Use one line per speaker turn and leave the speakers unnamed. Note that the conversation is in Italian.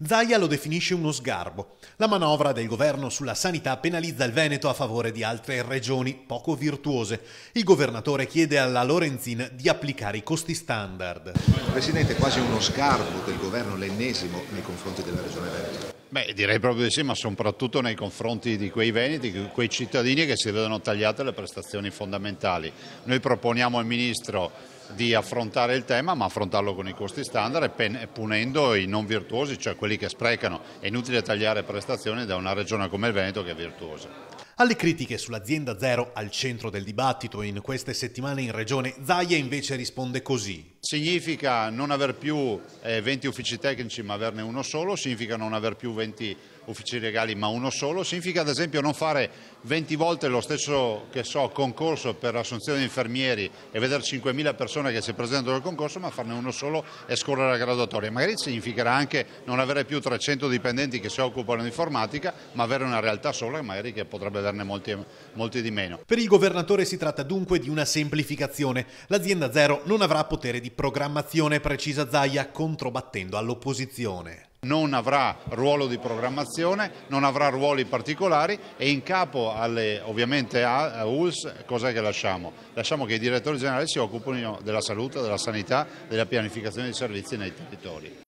Zaia lo definisce uno sgarbo. La manovra del governo sulla sanità penalizza il Veneto a favore di altre regioni poco virtuose. Il governatore chiede alla Lorenzin di applicare i costi standard.
Presidente, è quasi uno sgarbo del governo, l'ennesimo, nei confronti della regione Veneto.
Beh, direi proprio di sì, ma soprattutto nei confronti di quei veneti, quei cittadini che si vedono tagliate le prestazioni fondamentali. Noi proponiamo al Ministro di affrontare il tema, ma affrontarlo con i costi standard e punendo i non virtuosi, cioè quelli che sprecano. È inutile tagliare prestazioni da una regione come il Veneto che è virtuosa.
Alle critiche sull'azienda zero, al centro del dibattito in queste settimane in regione, Zaia invece risponde così.
Significa non aver più 20 uffici tecnici ma averne uno solo, significa non aver più 20 uffici legali ma uno solo, significa ad esempio non fare 20 volte lo stesso concorso per l'assunzione di infermieri e vedere 5.000 persone che si presentano al concorso ma farne uno solo e scorrere la graduatoria. Magari significherà anche non avere più 300 dipendenti che si occupano di informatica ma avere una realtà sola magari che potrebbe averne molti di meno.
Per il governatore si tratta dunque di una semplificazione. L'azienda zero non avrà potere di programmazione, precisa Zaia, controbattendo all'opposizione.
Non avrà ruolo di programmazione, non avrà ruoli particolari e in capo ovviamente a ULSS cos'è che lasciamo? Lasciamo che i direttori generali si occupino della salute, della sanità, della pianificazione dei servizi nei territori.